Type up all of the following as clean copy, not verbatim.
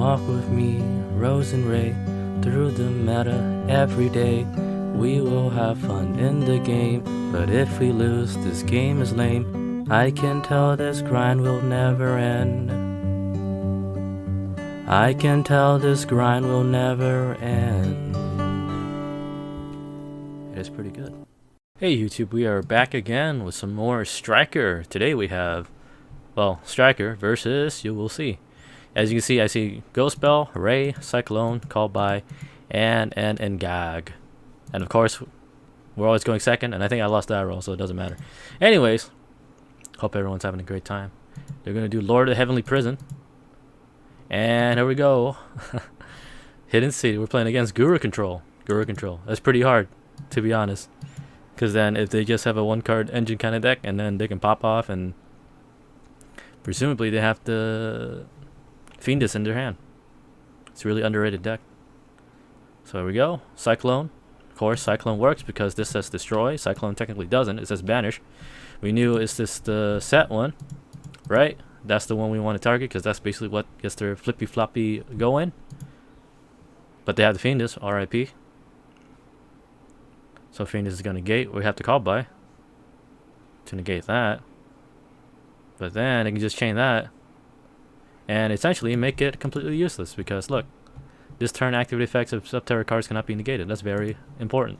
Walk with me, Rose and Ray, through the meta every day. We will have fun in the game, but if we lose, this game is lame. I can tell this grind will never end. I can tell this grind will never end. It is pretty good. Hey YouTube, we are back again with some more Striker. Today we have, well, Striker versus, you will see. As you can see, I see Ghost Bell, Ray, Cyclone, Call By, and Gag. And of course, we're always going second, and I think I lost that roll, so it doesn't matter. Anyways, hope everyone's having a great time. They're going to do Lord of the Heavenly Prison. And here we go. Hidden City. We're playing against Guru Control. Guru Control. That's pretty hard, to be honest. Because then if they just have a one-card engine kind of deck, and then they can pop off, and presumably they have the Fiendus in their hand. It's a really underrated deck. So here we go. Cyclone. Of course, Cyclone works because this says Destroy. Cyclone technically doesn't. It says Banish. We knew it's this the set one, right? That's the one we want to target because that's basically what gets their flippy-floppy going. But they have the Fiendus, RIP. So Fiendus is going to negate. We have to Call By to negate that. But then they can just chain that and essentially make it completely useless because look, this turn activity effects of Subterra cards cannot be negated. That's very important.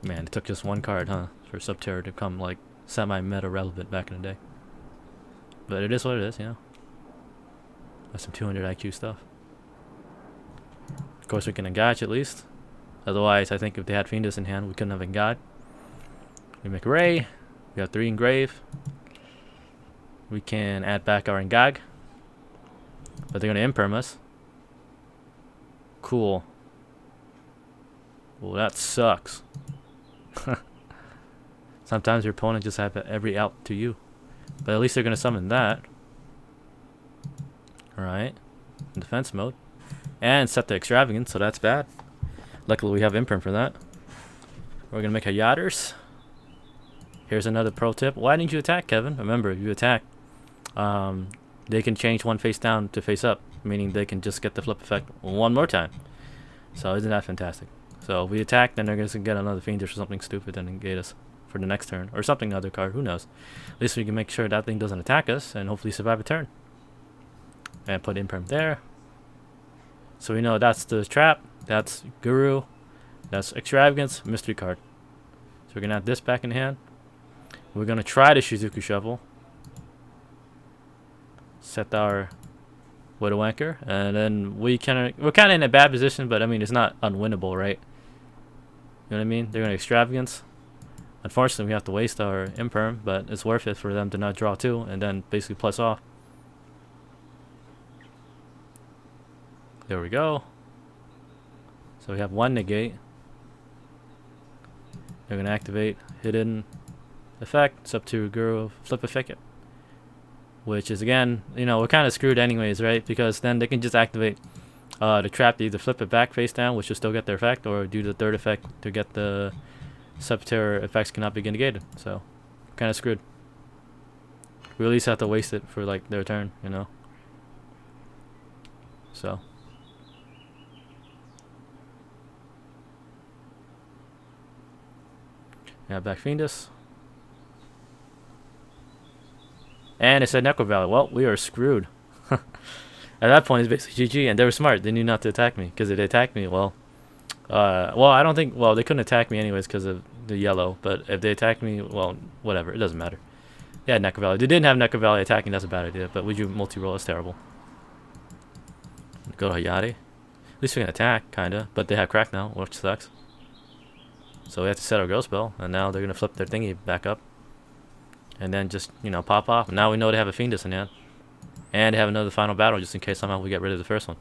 Man, it took just one card, huh, for Subterra to become like semi-meta relevant back in the day. But it is what it is, you know. That's some 200 IQ stuff. Of course, we can engage at least. Otherwise, I think if they had Fiendus in hand, we couldn't have engaged. We make Ray. We have 3 engrave. We can add back our Engag. But they're going to imperm us. Cool. Well, that sucks. Sometimes your opponent just have every out to you. But at least they're going to summon that. Alright. In defense mode. And set the Extravagance, so that's bad. Luckily we have imperm for that. We're going to make a Yachters. Here's another pro tip. Why didn't you attack, Kevin? Remember, if you attack, they can change one face down to face up, meaning they can just get the flip effect one more time. So isn't that fantastic? So if we attack, then they're going to get another Fiendish or something stupid and negate us for the next turn. Or something other card, who knows. At least we can make sure that thing doesn't attack us and hopefully survive a turn. And put imperm there. So we know that's the trap, that's Guru, that's Extravagance, mystery card. So we're going to have this back in hand. We're going to try the Shizuku Shuffle. Set our Widow Anchor. And then we're kind of in a bad position, but I mean, it's not unwinnable, right? You know what I mean? They're going to Extravagance. Unfortunately, we have to waste our imperm, but it's worth it for them to not draw 2 and then basically plus off. There we go. So we have 1 negate. They're going to activate hidden effect. It's up to Guru flip effect. Which is, again, you know, we're kind of screwed anyways, right? Because then they can just activate the trap to either flip it back face down, which will still get their effect, or do the third effect to get the Subterra effects cannot be negated. So, kind of screwed. We at least have to waste it for, like, their turn, you know? So. Yeah, back Fiendus. And it said Necro Valley. Well, we are screwed. At that point, it's basically GG, and they were smart. They knew not to attack me, because if they attacked me, well, I don't think, well, they couldn't attack me anyways because of the yellow, but if they attacked me, well, whatever, it doesn't matter. They had Necro Valley. They didn't have Necro Valley attacking, that's a bad idea, but would you multi-roll? That's terrible. Go to Hayate. At least we can attack, kinda, but they have crack now, which sucks. So we have to set our Ghost Bell, and now they're going to flip their thingy back up. And then just, you know, pop off. Now we know they have a Fiendus in hand. And they have another final battle just in case somehow we get rid of the first one.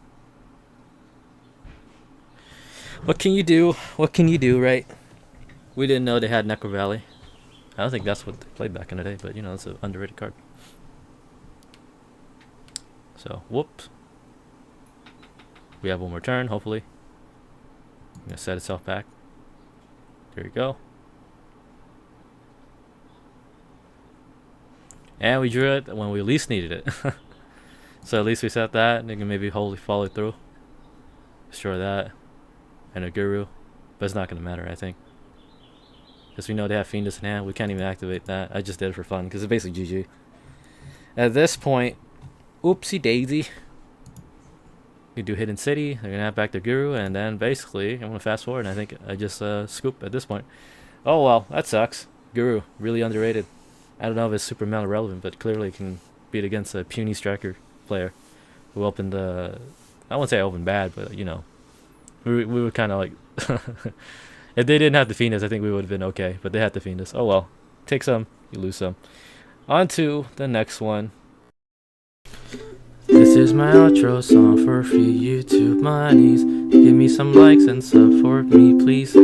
What can you do? What can you do, right? We didn't know they had Necro Valley. I don't think that's what they played back in the day, but, you know, it's an underrated card. So, whoops. We have one more turn, hopefully. I'm going to set itself back. There you go. And we drew it when we least needed it. So at least we set that, and they can maybe wholly follow through. Destroy that. And a Guru. But it's not going to matter, I think. Because we know they have Fiendus in hand. We can't even activate that. I just did it for fun, because it's basically GG. At this point, oopsie daisy. You do Hidden City. They're going to have back the Guru, and then basically, I'm going to fast forward, and I think I just scoop at this point. Oh well, that sucks. Guru, really underrated. I don't know if it's super meta relevant, but clearly can beat against a puny striker player who opened I won't say opened bad, but you know, we were kind of like if they didn't have the Fiendus, I think we would have been okay, but they had the Fiendus. Oh well, take some, you lose some. On to the next one. This is my outro song for free YouTube monies. Give me some likes and sub for me, please.